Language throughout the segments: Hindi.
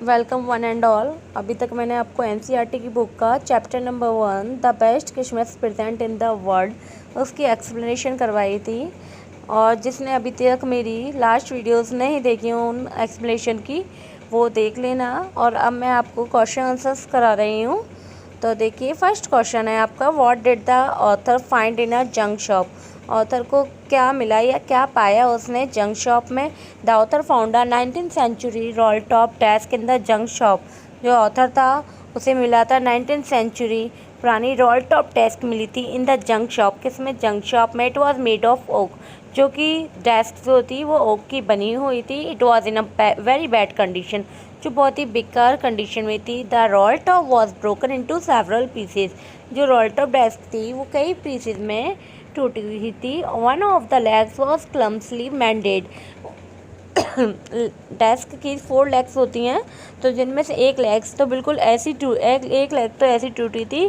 Welcome one and all. अभी तक मैंने आपको एनसीईआरटी की बुक का chapter number 1 the best Christmas present in the world उसकी एक्सप्लेनेशन करवाई थी। और जिसने अभी तक मेरी लास्ट वीडियोस नहीं देखी उन एक्सप्लेनेशन की वो देख लेना। और अब मैं आपको क्वेश्चन आंसर्स करा रही हूँ। तो देखिए, फर्स्ट क्वेश्चन है आपका, what did the author find in a junk shop. Author को क्या मिला या क्या पाया उसने जंक शॉप में। The author found a 19th century roll top desk in the junk shop. जो ऑथर था उसे मिला था 19th सेंचुरी पुरानी रोल टॉप डेस्क मिली थी इन द जंक शॉप। किसमें? जंक शॉप में। It was made of oak, जो कि डेस्क जो थी वो ओक की बनी हुई थी। It was in a very bad condition, जो बहुत ही बेकार कंडीशन में थी। The roll top was broken into several pieces. जो रोल टॉप डेस्क थी वो कई पीसेस में टूटी हुई थी। One of the legs was clumsily mended. Desk की 4 लेग्स होती हैं, तो जिनमें से एक लेग्स तो बिल्कुल ऐसी एक लेग तो ऐसी टूटी थी,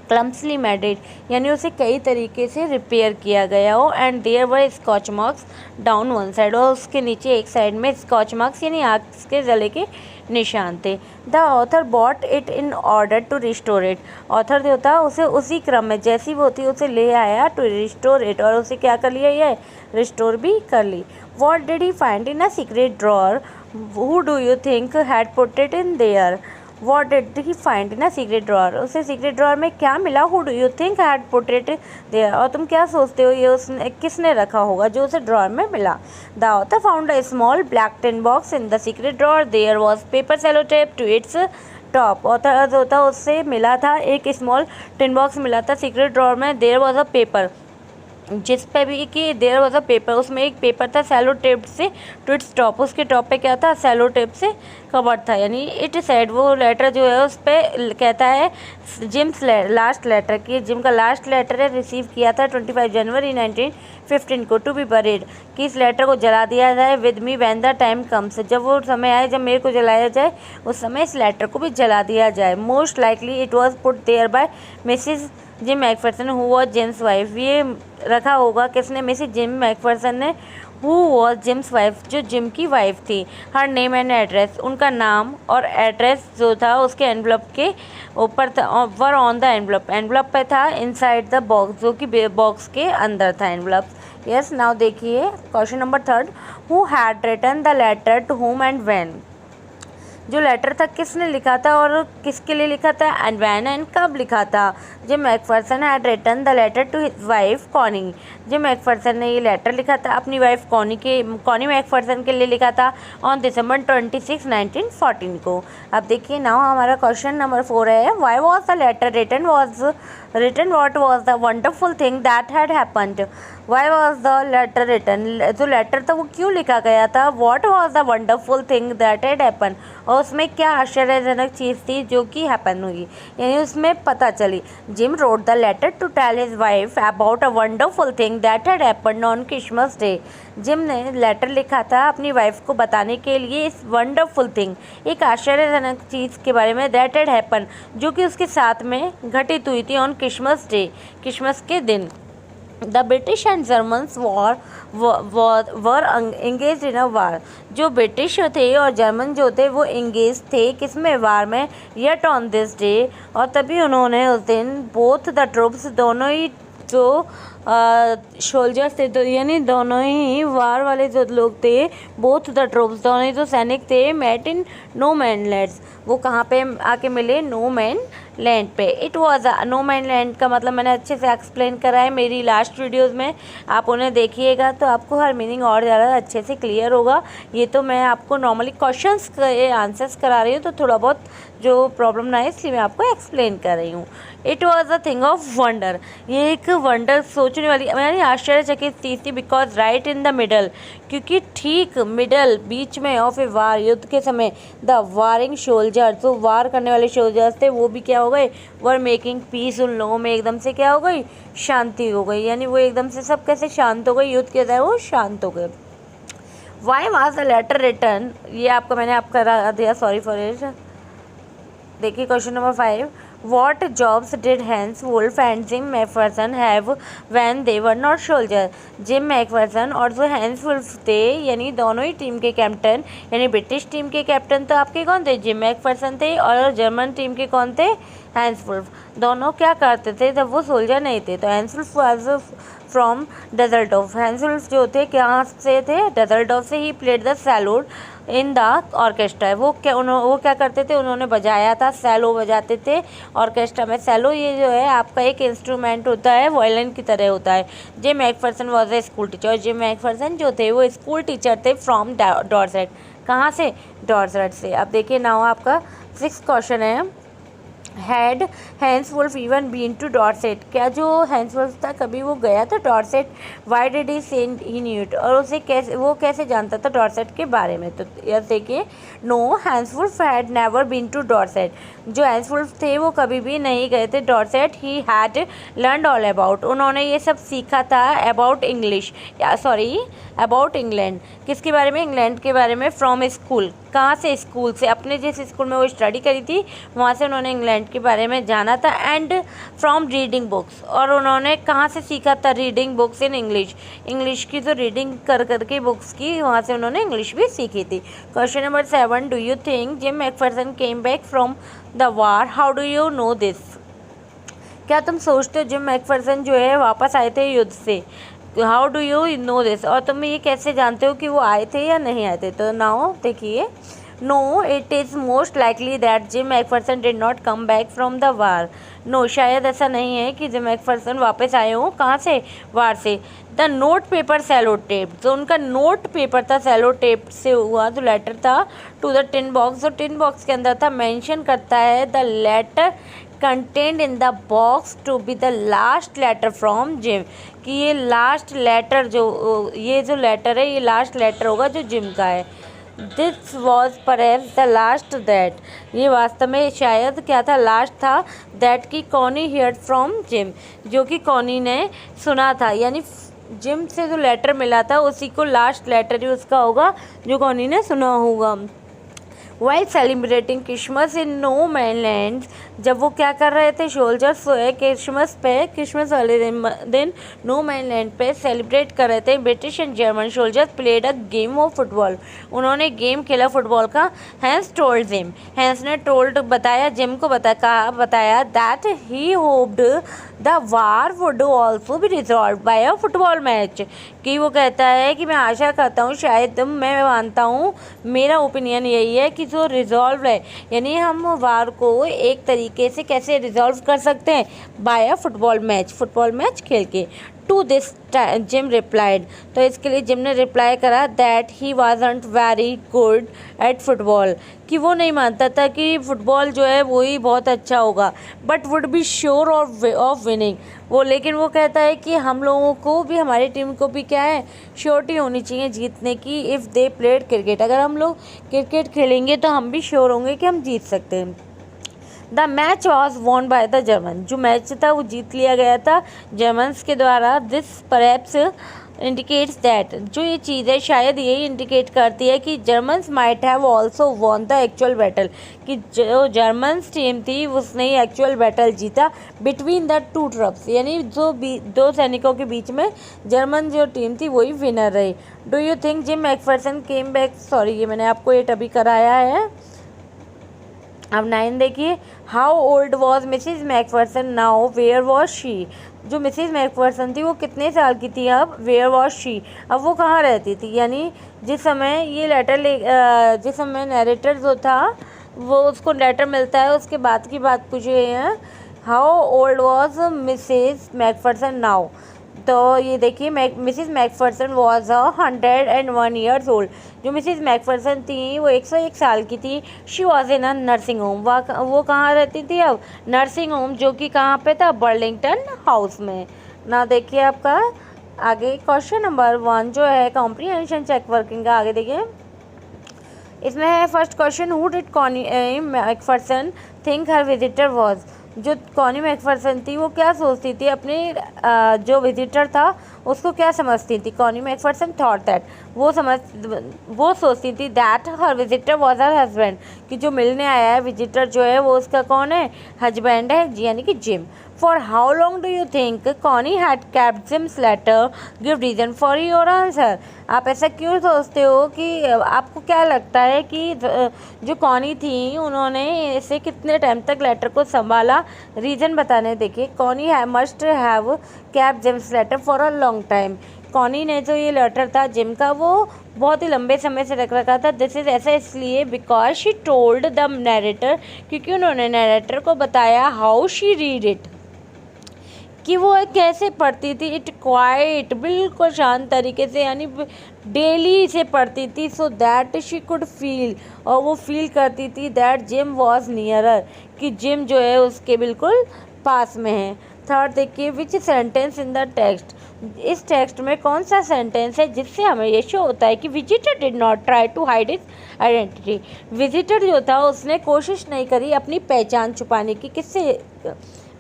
क्लम्सली मैडेड, यानी उसे कई तरीके से रिपेयर किया गया हो। And there were scorch marks down one side, और उसके नीचे एक साइड में स्कॉच मार्क्स यानी आग के जले के निशान थे। The author bought it in order to restore it. Author जो था उसे उसी क्रम में जैसी वो थी उसे ले आया टू रिस्टोर इट, और उसे क्या कर लिया, ये रिस्टोर भी कर ली। What did he find in a secret drawer. Who do you think had put it in there. What did he find in a secret drawer? उसे सीक्रेट ड्रॉअर में क्या मिला? Who do you think had put it there? और तुम क्या सोचते हो ये उसने किसने रखा होगा जो उसे ड्रॉअर में मिला? The author found a small black tin box in the secret drawer. There was paper sellotape to its top. Author जो था उससे मिला था एक स्मॉल टिन बॉक्स मिला था सीक्रेट ड्रॉअर में। There was a paper, जिस पे भी कि देयर वॉज अ पेपर, उसमें एक पेपर था सेलो टेप से टू इट्स टॉप। उसके टॉप पे क्या था? सेलो टेप से कवर्ड था। यानी इट सेड, वो लेटर जो है उस पर कहता है जिम्स लास्ट लेटर की, जिम का लास्ट लेटर है, रिसीव किया था 25 जनवरी 1915 को, टू बी बरीड, कि इस लेटर को जला दिया जाए with me when the time comes, जब वो समय आए जब मेरे को जलाया जाए उस समय इस लेटर को भी जला दिया जाए। Most likely it was put there by Mrs Jim Macpherson who was Jim's wife. ये रखा होगा किसने? मिसिज जिम मैकफर्सन ने, हु वॉज जिम्स वाइफ, जो जिम की वाइफ थी। हर नेम एंड एड्रेस, उनका नाम और एड्रेस जो था उसके एनवलप के ऊपर था, were on the envelope, envelope पे था, इनसाइड द बॉक्स, जो कि बॉक्स के अंदर था एनवलप। यस, नाउ देखिए question number 3, who had written the letter to whom and when. जो लेटर था किसने लिखा था और किसके लिए लिखा था, एंड व्हेन, एंड कब लिखा था। Jim Macpherson had written the letter to his wife Connie. Jim Macpherson ने ये लेटर लिखा था अपनी वाइफ कॉनी मैकफर्सन के लिए लिखा था ऑन दिसंबर 26, 1914 को। अब देखिए नाउ हमारा क्वेश्चन नंबर 4 है, why was the letter written what was the wonderful thing that had happened. Why was the letter written? जो लेटर था वो क्यों लिखा गया था? What was the wonderful thing that had happened? और उसमें क्या आश्चर्यजनक चीज़ थी जो कि हैपन हुई, यानी उसमें पता चली। Gym wrote the letter to tell his wife about a wonderful thing that had happened on Christmas Day. Gym ने लेटर लिखा था अपनी वाइफ को बताने के लिए इस वंडरफुल थिंग, एक आश्चर्यजनक चीज़ के बारे में, दैट हैड हैपन, जो कि उसके साथ में घटित हुई थी ऑन क्रिसमस डे, क्रिसमस के दिन। The British and Germans were engage in a war. जो ब्रिटिश थे और जर्मन जो थे वो एंगेज थे किसमें? वार में। येट ऑन दिस डे, और तभी उन्होंने उस दिन बोथ द ट्रूप्स, दोनों ही जो सोल्जर्स थे, तो यानी दोनों ही वार वाले जो लोग थे, बोथ द ट्रूप्स, दोनों ही जो सैनिक थे, met in no man lands, वो कहाँ पे आके मिले? नो मैन लैंड पे। It was no man land का मतलब मैंने अच्छे से एक्सप्लेन करा है मेरी लास्ट वीडियोस में, आप उन्हें देखिएगा तो आपको हर मीनिंग और ज़्यादा अच्छे से क्लियर होगा। ये तो मैं आपको नॉर्मली क्वेश्चंस के आंसर्स करा रही हूँ, तो थोड़ा बहुत जो प्रॉब्लम ना है इसलिए मैं आपको एक्सप्लेन कर रही हूँ। It was a thing of wonder, ये एक वंडर सोचने वाली यानी आश्चर्यचकित चीज़ थी। Because right in the middle, क्योंकि ठीक मिडल बीच में ऑफ ए वार, युद्ध के समय, द वारिंग सोल्जर, जो वार करने वाले सोल्जर्स थे वो भी क्या हो गए? Were making piece. उन लोगों में एकदम से क्या हो गई? शांति हो गई, यानी वो एकदम से सब कैसे शांत हो गई, युद्ध के समय वो शांत हो गए। Why was the letter return, ये आपको मैंने करा दिया, सॉरी फॉर इट। देखिए question number 5, What jobs did Hans Wolf and Jim McPherson have when they were not soldiers? Gym Macpherson और जो हैंस वुल्फ थे, यानी दोनों ही टीम के कैप्टन, यानी ब्रिटिश टीम के कैप्टन तो आपके कौन थे? जिम मैकफर्सन थे। और जर्मन टीम के कौन थे? Hans Wolf. दोनों क्या करते थे जब वो सोल्जर नहीं थे? तो Hans Wolf was from Dusseldorf. Hans Wolf जो थे कहाँ से थे? डजल्टॉफ से। He played the cello in the orchestra. वो क्या करते थे? उन्होंने बजाया था, सैलो बजाते थे ऑर्केस्ट्रा में। सैलो ये जो है आपका एक इंस्ट्रूमेंट होता है, वायलिन की तरह होता है। Gym Macpherson was a school teacher. और जिम मैकफर्सन जो थे वो स्कूल टीचर थे फ्रॉम डॉर्सेट। कहाँ से? डॉर्सेट से। अब देखिए नाउ आपका 6th क्वेश्चन है, had Hans Wolf even been to Dorset? क्या जो हैंस वुल्फ था कभी वो गया था डॉर्सेट? वाई डिड ही से ही न्यू इट? और उसे कैसे जानता था डॉर्सेट के बारे में? तो यह देखिए, no Hans Wolf had never been to Dorset. जो हैंस वुल्फ थे वो कभी भी नहीं गए थे Dorset. He had learned all about. उन्होंने ये सब सीखा था अबाउट इंग्लिश, या सॉरी अबाउट इंग्लैंड। किसके बारे में? इंग्लैंड के बारे में। From school. कहाँ से? स्कूल से। अपने जिस स्कूल में वो स्टडी करी थी वहाँ से उन्होंने इंग्लैंड के बारे में जाना था। And from reading books. और उन्होंने कहाँ से सीखा था? Reading books in English. English की जो रीडिंग कर करके बुक्स की, वहाँ से उन्होंने इंग्लिश भी सीखी थी। Question number 7, do you think gym Macpherson came back from the war? How do you know this? क्या तुम सोचते हो जिम मैकफर्सन जो है वापस आए थे युद्ध से? How do you know this? और तुम ये कैसे जानते हो कि वो आए थे या नहीं आए थे? तो नाउ देखिए, no it is most likely that Jim Macpherson did not come back from the war. No, शायद ऐसा नहीं है कि जिम मैकफर्सन वापस आए हों। कहाँ से? वार से। The note paper sellotape. जो उनका नोट पेपर था सेलो टेप से हुआ जो लेटर था टू द टिन बॉक्स, जो टिन बॉक्स के अंदर था, मेंशन करता है the letter content in the box to be the last letter from Jim. कि ये लास्ट लेटर ये जो लेटर है ये लास्ट लेटर होगा जो जिम का है। This was perhaps the last that. ये वास्तव में शायद क्या था? लास्ट था दैट की कॉनी हियर्ड फ्रॉम जिम, जो कि कॉनी ने सुना था। यानी जिम से जो लेटर मिला था उसी को लास्ट लेटर ही उसका होगा जो कॉनी ने सुना होगा। While celebrating Christmas in no man land. जब वो क्या कर रहे थे? सोल्जर्स क्रिसमस वाले दिन नो मैन लैंड पे सेलिब्रेट कर रहे थे। British and German soldiers played a game of football. उन्होंने गेम खेला फुटबॉल का। Hans told Jim. हैंस ने बताया जिम को बताया that he hoped the war would also be resolve by a football match. कि वो कहता है कि मैं आशा करता हूँ, शायद मैं मानता हूँ, मेरा ओपिनियन यही है कि जो रिजॉल्व है, यानी हम वार को एक तरीके से कैसे रिजॉल्व कर सकते हैं? बाय अ फुटबॉल मैच खेल के। To this Jim replied. तो इसके लिए जिम ने रिप्लाई करा that he wasn't very good at football. कि वो नहीं मानता था कि फुटबॉल जो है वो ही बहुत अच्छा होगा, but would be sure of winning. लेकिन वो कहता है कि हम लोगों को भी, हमारी टीम को भी क्या है? श्योरिटी होनी चाहिए जीतने की। If they played cricket. अगर हम लोग क्रिकेट खेलेंगे तो हम भी श्योर होंगे कि हम जीत सकते हैं। The match was won by the German. जो मैच था वो जीत लिया गया था जर्मन्स के द्वारा। This perhaps indicates that. जो ये चीज़ है शायद यही इंडिकेट करती है कि Germans might have also won the actual battle. कि जो जर्मन्स टीम थी उसने ही एक्चुअल बैटल जीता बिटवीन द टू ट्रप्स। यानी जो दो सैनिकों के बीच में जर्मन जो टीम थी वही विनर रही। Do you think gym Macpherson came back? Sorry, ये मैंने आपको ये अभी कराया है। अब 9 देखिए, how old was Mrs Macpherson now? Where was she? जो मिसिज मैकफर्सन थी वो कितने साल की थी अब? Where was she? अब वो कहाँ रहती थी? यानी जिस समय ये जिस समय नैरेटर जो था वो उसको लेटर मिलता है उसके बाद की बात पूछी गई है। How old was Mrs Macpherson now? तो ये देखिए, Mrs Macpherson was 101 years old. जो मिसिज मैकफर्सन थी वो 101 साल की थी। She was in a nursing home. वो कहाँ रहती थी अब? नर्सिंग होम, जो कि कहाँ पे था? बर्लिंगटन हाउस में। ना देखिए आपका आगे क्वेश्चन नंबर 1 जो है कॉम्प्रीहेंशन चेक वर्किंग का। आगे देखिए, इसमें है first question, who did Connie Macpherson think her visitor was? जो कॉनी मैकफर्सन थी वो क्या सोचती थी अपने जो विजिटर था उसको क्या समझती थी? कॉनी मैकफर्सन थॉट दैट, वो सोचती थी that her visitor was her husband, कि जो मिलने आया है विजिटर जो है वो उसका कौन है? हस्बैंड है, यानी कि gym. For how long do you think Connie had kept Jim's letter? Give reason for your answer. आप ऐसा क्यों सोचते हो कि आपको क्या लगता है कि जो कॉनी थी उन्होंने इसे कितने टाइम तक लेटर को संभाला? रीज़न बताने देखिए। Connie must have kept Jim's letter for a long time. Connie ने जो ये लेटर था जिम का वो बहुत ही लंबे समय से रख रखा था। दिस इज़ ऐसा इसलिए because she told the narrator, क्योंकि उन्होंने नरेटर को बताया हाउ शी रीड इट, कि वो कैसे पढ़ती थी। इट क्वाइट, बिल्कुल शांत तरीके से, यानी डेली इसे पढ़ती थी। So that she could feel, और वो फील करती थी दैट जिम वॉज नियरर, कि जिम जो है उसके बिल्कुल पास में है। थर्ड देखिए, विच सेंटेंस इन द टेक्स्ट, इस टेक्स्ट में कौन सा सेंटेंस है जिससे हमें ये शो होता है कि visitor did not try to hide his identity. Visitor जो था उसने कोशिश नहीं करी अपनी पहचान छुपाने की। किससे?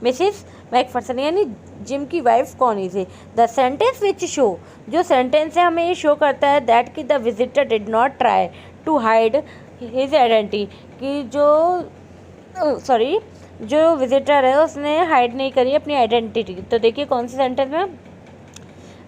मिसिस मैकफर्सन यानी जिम की वाइफ कॉनी से। द सेंटेंस विच शो, जो सेंटेंस है हमें ये शो करता है दैट कि the visitor did not try to hide his identity, कि जो विजिटर है उसने हाइड नहीं करी अपनी आइडेंटिटी। तो देखिए कौन से सेंटेंस में,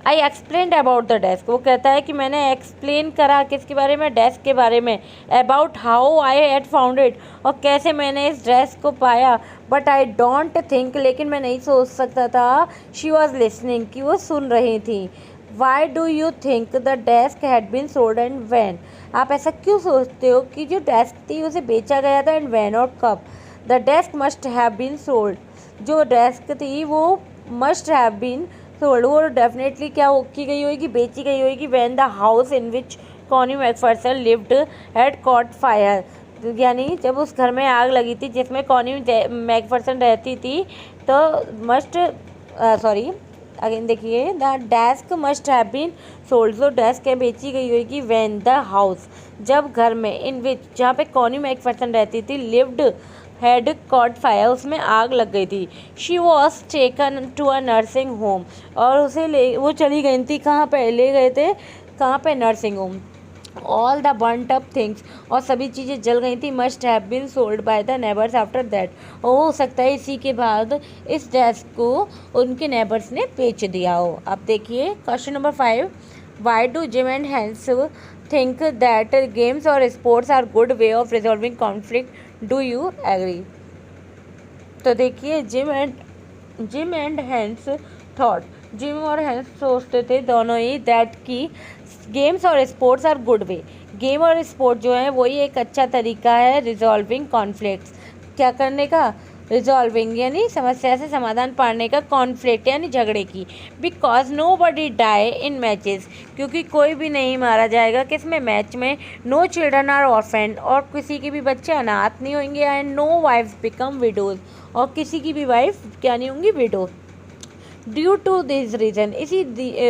आई एक्सप्लेन्ड अबाउट द डेस्क, वो कहता है कि मैंने एक्सप्लेन करा किसके बारे में? डेस्क के बारे में। About how I had found it, और कैसे मैंने इस डेस्क को पाया। बट आई डोंट थिंक, लेकिन मैं नहीं सोच सकता था, शी वॉज लिसनिंग, कि वो सुन रही थी। Why do you think the desk had been sold and when, आप ऐसा क्यों सोचते हो कि जो डेस्क थी उसे बेचा गया था, एंड वैन और कब? The desk must have been sold, जो डेस्क थी वो मस्ट हैव बीन सोल्ड, वो डेफिनेटली क्या की गई होगी? बेची गई होगी। When the house in which Connie Macpherson lived had caught fire, यानी जब उस घर में आग लगी थी जिसमें कॉनी मैकफर्सन रहती थी, तो अगेन देखिए, the desk must have been sold, जो डेस्क है बेची गई होगी। व्हेन द हाउस, जब घर में, इन विच, जहाँ पे कॉनी मैकफर्सन रहती थी, लिव्ड हैड कॉट फायर, उसमें आग लग गई थी। She was taken to a nursing home, और वो चली गई थी, कहाँ पे ले गए थे? कहाँ पे? Nursing home. All the burnt up things, और सभी चीज़ें जल गई थी, must have been sold by the neighbours after that, और हो सकता है इसी के बाद इस डेस्क को उनके नेबर्स ने बेच दिया हो। अब देखिए question number 5, why do Jim and Hans think that games और sports are good way of resolving conflict, do you agree? तो देखिए, Jim and Hans thought, Jim और हैंस सोचते थे दोनों ही दैट की गेम्स और sports are good way, game और स्पोर्ट जो है वही एक अच्छा तरीका है रिजॉल्विंग कॉन्फ्लिक्ट्स, क्या करने का? रिजॉल्विंग यानी समस्या से समाधान पाने का, कॉन्फ्लिक्ट यानी झगड़े की। Because nobody die in matches, क्योंकि कोई भी नहीं मारा जाएगा किसमें? मैच में। नो चिल्ड्रन आर ऑर्फेन, और किसी के भी बच्चे अनाथ नहीं होंगे। And no wifes become widows, और किसी की भी वाइफ क्या नहीं होंगी? Widow. Due to this reason, इसी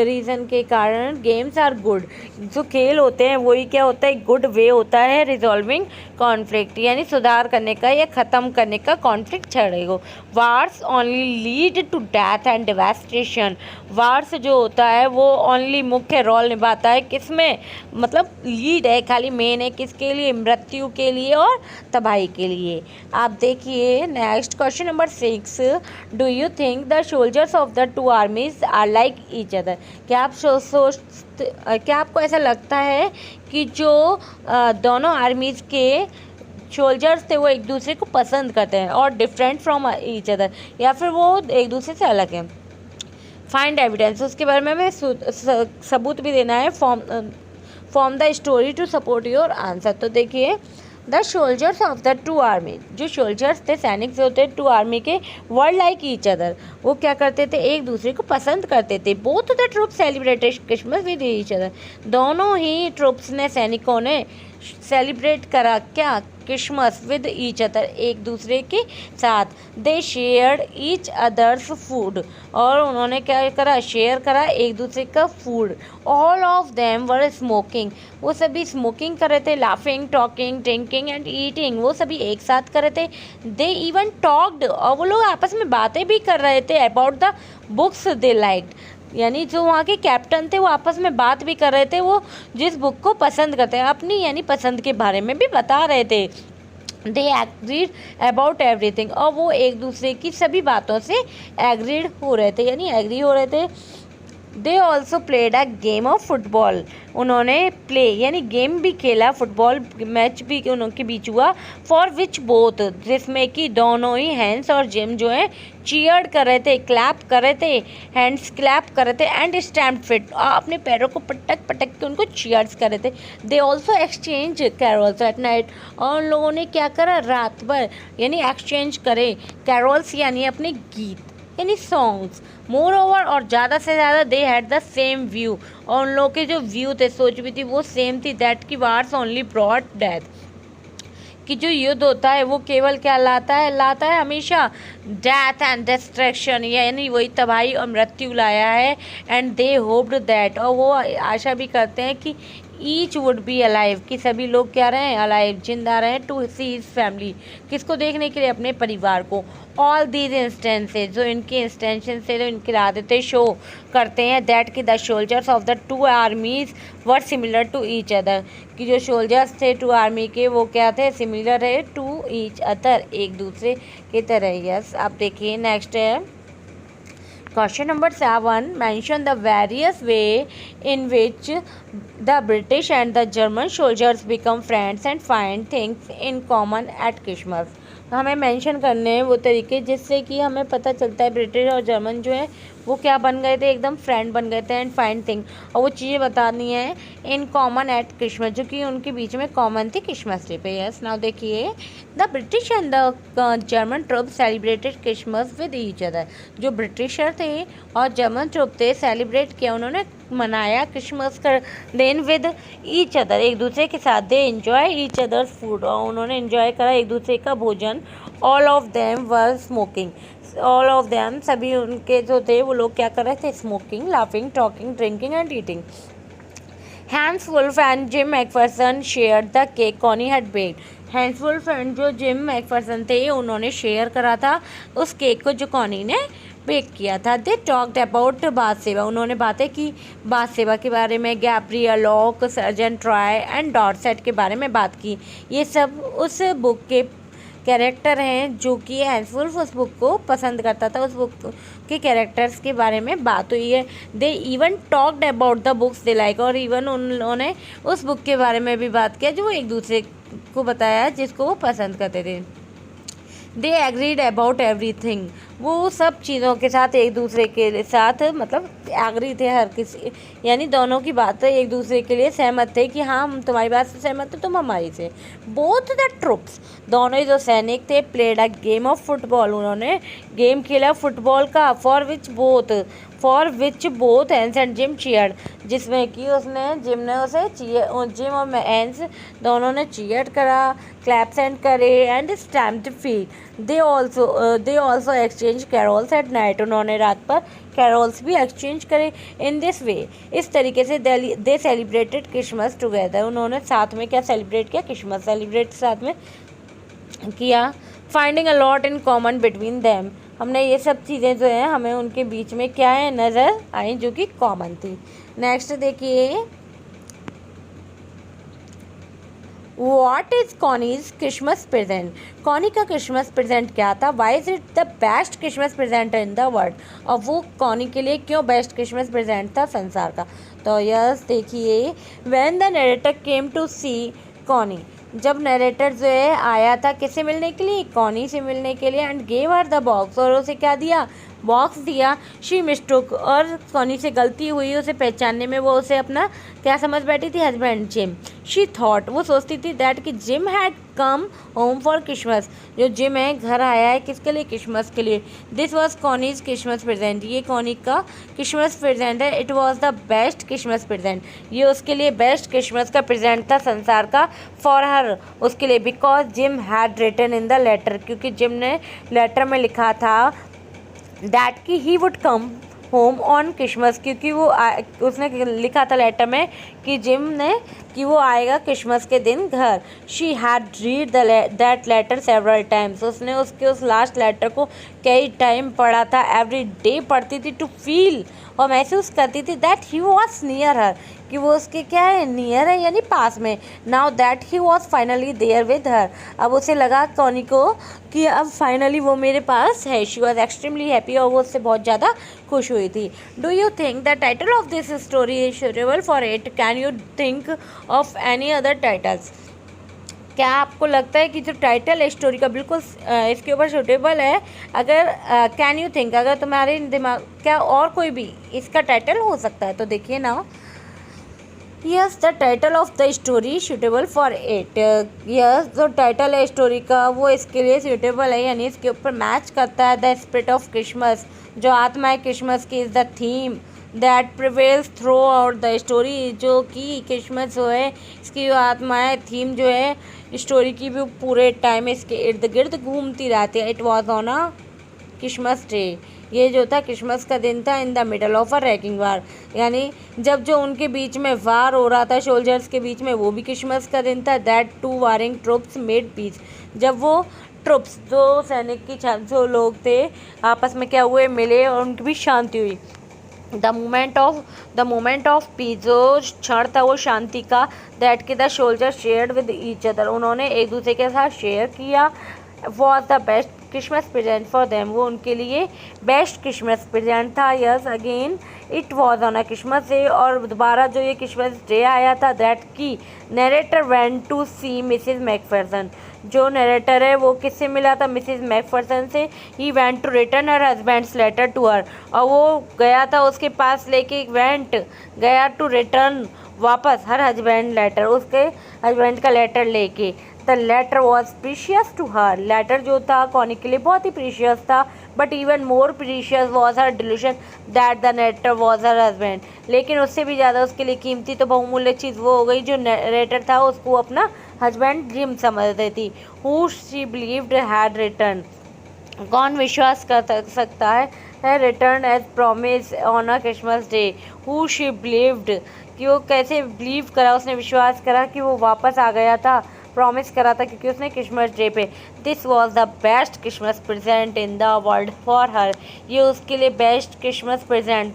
रीज़न के कारण गेम्स आर गुड, जो खेल होते हैं वही क्या होता है? गुड वे होता है रिजॉल्विंग कॉन्फ्लिक्ट, यानी सुधार करने का या ख़त्म करने का कॉन्फ्लिक्ट छड़ेगा। Wars only lead to death and devastation, wars जो होता है वो ओनली मुख्य रोल निभाता है किसमें? मतलब लीड है, खाली मेन है किसके लिए? मृत्यु के लिए और तबाही के लिए। आप देखिए next question number 6, do you think the soldiers of the two armies are like each other, क्या आपको ऐसा लगता है कि जो दोनों आर्मीज के सोल्जर्स थे वो एक दूसरे को पसंद करते हैं, और डिफरेंट फ्रॉम ईच अदर, या फिर वो एक दूसरे से अलग हैं? फाइंड एविडेंस, उसके बारे में हमें सबूत भी देना है। Form the story to support your answer. तो देखिए, the soldiers of the two army, जो सोल्जर्स थे, सैनिक जो होते टू आर्मी के, वर्ल्ड लाइक ईच अदर, वो क्या करते थे? एक दूसरे को पसंद करते थे। Both the troops celebrated Christmas with each other, दोनों ही ट्रूप्स ने, सैनिकों ने सेलिब्रेट करा क्या? क्रिसमस विद ईच अदर, एक दूसरे के साथ। दे शेयर्ड ईच अदर्स फूड, और उन्होंने क्या करा? शेयर करा एक दूसरे का food. All of them were smoking, वो सभी स्मोकिंग कर रहे थे। Laughing, talking, drinking and eating, वो सभी एक साथ कर रहे थे। दे इवन टॉक्ड, और वो लोग आपस में बातें भी कर रहे थे about the books they liked, यानी जो वहाँ के कैप्टन थे वो आपस में बात भी कर रहे थे, वो जिस बुक को पसंद करते हैं अपनी यानी पसंद के बारे में भी बता रहे थे। दे एग्रीड अबाउट एवरीथिंग, और वो एक दूसरे की सभी बातों से एग्रीड हो रहे थे यानी एग्री हो रहे थे। They also played a game of football, उन्होंने प्ले यानी गेम भी खेला, फुटबॉल मैच भी उनके बीच हुआ। फॉर विच बोथ, जिसमें कि दोनों ही हैंड्स और जिम जो है चीयर्ड कर रहे थे, क्लैप कर रहे थे, हैंड्स क्लैप कर रहे थे एंड स्टैम्प फिट, अपने पैरों को पटक पटक के उनको चीयर्स कर रहे थे। They also exchange carols at night, और उन लोगों ने क्या करा रात भर यानी एक्सचेंज करे कैरोल्स यानी अपने गीत यानी सॉन्ग्स। मोर ओवर, और ज़्यादा से ज़्यादा they had the same view, और उन लोगों के जो व्यू थे, सोच भी थी, वो सेम थी। दैट की वार्स ओनली ब्रॉड डेथ, कि जो युद्ध होता है वो केवल क्या लाता है हमेशा डेथ एंड डिस्ट्रक्शन, यानी वही तबाही और मृत्यु लाया है। एंड दे होप्ड दैट, और वो आशा भी करते हैं कि ईच वुड बी अलाइव, कि सभी लोग क्या रहे हैं, अलाइव, जिंदा रहे, टू सी हिज फैमिली, किसको देखने के लिए, अपने परिवार को। ऑल दीज इंस्टेंसेज, जो इनके इंस्टेंशन से जो इनके इरादे थे शो करते हैं दैट कि the soldiers of the two armies were similar to each other, कि जो सोल्जर्स थे टू आर्मी के वो क्या थे, सिमिलर है टू ईच अदर, एक दूसरे की तरह। यस, आप देखिए नेक्स्ट है question number 7, mention the various way in which the British and the German soldiers become friends and find things in common at Christmas। हमें मेंशन करने हैं वो तरीके जिससे कि हमें पता चलता है ब्रिटिश और जर्मन जो है वो क्या बन गए थे, एकदम फ्रेंड बन गए थे। एंड फाइंड थिंग, और वो चीज़ें बतानी है इन कॉमन एट क्रिसमस, जो कि उनके बीच में कॉमन थी क्रिसमस डे पे। यस, नाउ देखिए the British and the German troop celebrated Christmas with each other, जो ब्रिटिशर थे और जर्मन ट्रुप थे सेलिब्रेट किया, उन्होंने मनाया क्रिसमस का दिन विद ईच अदर, एक दूसरे के साथ। They enjoy each others food, और उन्होंने एंजॉय करा एक दूसरे का भोजन। All of them were smoking, all of them सभी उनके जो थे वो लोग क्या कर रहे थे, smoking, laughing, talking, drinking and eating. Hans Wolf and Jim McPherson share the cake Connie had baked, Hans Wolf and जो जिम मैकफर्सन थे उन्होंने शेयर करा था उस केक को जो कॉनी ने बेक किया था। दे टॉक्ड अबाउट बात सेवा, उन्होंने बातें की बात सेवा के बारे में, Gabriel Lock, surgeon try and डॉटसेट के बारे में बात की। ये सब उस बुक के कैरेक्टर हैं जो कि हैंस वुल्फ उस बुक को पसंद करता था, उस बुक के कैरेक्टर्स के बारे में बात हुई है। They even talked about the books they like, और इवन उन्होंने उस बुक के बारे में भी बात किया जो वो एक दूसरे को बताया जिसको वो पसंद करते थे। दे एग्रीड अबाउट एवरीथिंग, वो सब चीज़ों के साथ एक दूसरे के साथ मतलब एग्री थे, हर किसी यानी दोनों की बातें एक दूसरे के लिए सहमत थे कि हाँ हम तुम्हारी बात से सहमत थे, तुम हमारी से। बोथ द ट्रुप्स, दोनों ही जो सैनिक थे, played a game of football, उन्होंने गेम खेला फुटबॉल का। For which both Hans and Jim cheered, जिसमें कि जिम ने उसे जिम और हैंस दोनों ने चीयर्ड करा, क्लैप्स एंड करे and stamped feet. They also exchange carols at night, उन्होंने रात पर कैरोल्स भी एक्सचेंज करे। इन दिस वे, इस तरीके से दे सेलिब्रेटेड क्रिसमस टुगेदर, उन्होंने साथ में क्या सेलिब्रेट किया, क्रिसमस सेलिब्रेट साथ में किया। Finding a lot in common between them, हमने ये सब चीज़ें जो हैं हमें उनके बीच में क्या है नज़र आई जो कि कॉमन थी। नेक्स्ट देखिए what is Connie's Christmas present, Connie का क्रिसमस प्रेजेंट क्या था। Why is it the best Christmas present in the world, और वो कॉनी के लिए क्यों बेस्ट क्रिसमस प्रेजेंट था संसार का। तो यस देखिए when the narrator came to see Connie, जब नरेटर जो है आया था किससे मिलने के लिए, कॉनी से मिलने के लिए। And gave her the box, और उसे क्या दिया, बॉक्स दिया। शी मिस्टुक, और कॉनी से गलती हुई उसे पहचानने में, वो उसे अपना क्या समझ बैठी थी, हस्बैंड जिम। शी थॉट, वो सोचती थी दैट कि gym had come home for Christmas, जो जिम है घर आया है किसके लिए, क्रिसमस के लिए। दिस वॉज कॉनीज क्रिसमस प्रेजेंट, ये कॉनी का क्रिसमस प्रेजेंट है। It was the best Christmas present, ये उसके लिए बेस्ट क्रिसमस का प्रेजेंट था संसार का। फॉर हर, उसके लिए। Because Jim had written in the letter, क्योंकि जिम ने लेटर में लिखा था दैट कि he would come home on Christmas, क्योंकि वो उसने लिखा था लेटर में कि जिम ने कि वो आएगा क्रिसमस के दिन घर। She had read that letter several times, उसने उसके उस लास्ट लेटर को कई टाइम पढ़ा था। एवरी डे पढ़ती थी टू फील और महसूस करती थी that he was near her, कि वो उसके क्या है, नियर है यानी पास में। Now that he was finally there with her, अब उसे लगा कॉनी को कि अब फाइनली वो मेरे पास है। शी वॉज एक्सट्रीमली हैप्पी, और वो उससे बहुत ज़्यादा खुश हुई थी। Do you think the title of this story is suitable for it? Can you think of any other titles? क्या आपको लगता है कि जो टाइटल है स्टोरी का बिल्कुल इसके ऊपर सूटेबल है? अगर कैन यू थिंक, अगर तुम्हारे दिमाग क्या और कोई भी इसका टाइटल हो सकता है, तो देखिए ना। Yes, the title of the story suitable for it. Yes, जो टाइटल है स्टोरी का वो इसके लिए सूटेबल है, यानी इसके ऊपर मैच करता है। द स्पिरिट ऑफ क्रिसमस, जो आत्मा है क्रिसमस की, is the theme that prevails through out the story, जो कि क्रिसमस जो है इसकी जो आत्मा है, थीम जो है स्टोरी की भी पूरे टाइम इसके इर्द गिर्द घूमती रहती है। It was on a Christmas day, ये जो था क्रिसमस का दिन था। In the middle of a raging war, यानी जब जो उनके बीच में वार हो रहा था सोल्जर्स के बीच में, वो भी क्रिसमस का दिन था। That two warring troops made peace, जब वो ट्रुप्स जो सैनिक की जो लोग थे आपस में क्या हुए, मिले और उनकी भी शांति हुई। द मोमेंट ऑफ पीस, जो क्षण था वो शांति का। दैट के the soldier shared with each other, उन्होंने एक दूसरे के साथ शेयर किया। Was the best Christmas present for them, वो उनके लिए बेस्ट क्रिसमस प्रेजेंट था। Yes, again it was on a Christmas day, और दोबारा जो ये क्रिसमस डे आया था। दैट की narrator went to see Mrs McPherson, जो नरेटर है वो किससे मिला था, मिसिज मैकफर्सन से। He went to return her husband's letter to her, और वो गया था उसके पास लेके, वेंट गया टू रिटर्न वापस, हर हस्बैंड लेटर, उसके हस्बैंड का लेटर लेके। The letter was precious to her, letter जो था कॉनी के लिए बहुत ही प्रीशियस था। But even more precious was her delusion that the letter was her husband, लेकिन उससे भी ज़्यादा उसके लिए कीमती तो बहुमूल्य चीज़ वो हो गई जो लेटर था उसको अपना हस्बैंड ड्रीम समझ रही थी। Who she believed had return, कौन विश्वास कर सकता है return as promise on a Christmas day. Who she believed, कि वो कैसे बिलीव करा, उसने विश्वास करा कि वो वापस आ गया था, प्रॉमिस करा था, क्योंकि उसने क्रिसमस डे पे। This was the best Christmas present in the world for her, ये उसके लिए बेस्ट क्रिसमस प्रेजेंट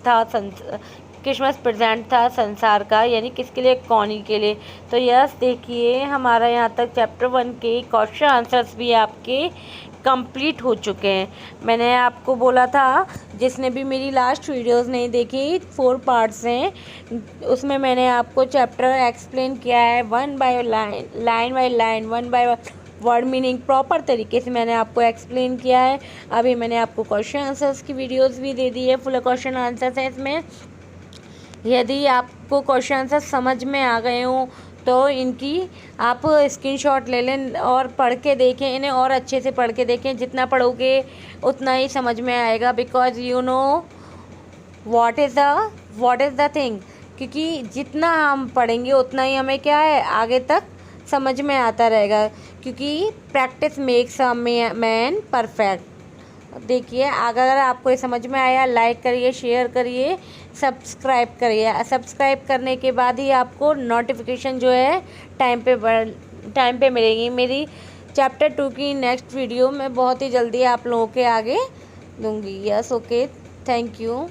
था संसार का, यानी किसके लिए, कॉनी के लिए। तो यस, देखिए हमारा यहाँ तक चैप्टर 1 के क्वेश्चन आंसर्स भी आपके कंप्लीट हो चुके हैं। मैंने आपको बोला था, जिसने भी मेरी लास्ट वीडियोस नहीं देखी, 4 पार्ट्स हैं, उसमें मैंने आपको चैप्टर एक्सप्लेन किया है 1 by line by line, 1 by word meaning, proper तरीके से मैंने आपको एक्सप्लेन किया है। अभी मैंने आपको क्वेश्चन आंसर्स की वीडियोस भी दे दी है, फुल क्वेश्चन आंसर्स हैं इसमें। यदि आपको क्वेश्चन आंसर समझ में आ गए हों तो इनकी आप स्क्रीनशॉट ले लें और पढ़ के देखें इन्हें, और अच्छे से पढ़ के देखें। जितना पढ़ोगे उतना ही समझ में आएगा, because you know what is the thing, क्योंकि जितना हम पढ़ेंगे उतना ही हमें क्या है आगे तक समझ में आता रहेगा, क्योंकि practice makes a man perfect. देखिए, अगर आपको ये समझ में आया, लाइक करिए, शेयर करिए, सब्सक्राइब करिए। सब्सक्राइब करने के बाद ही आपको नोटिफिकेशन जो है टाइम पे मिलेगी। मेरी चैप्टर 2 की नेक्स्ट वीडियो मैं बहुत ही जल्दी आप लोगों के आगे दूंगी। Yes, okay, thank you.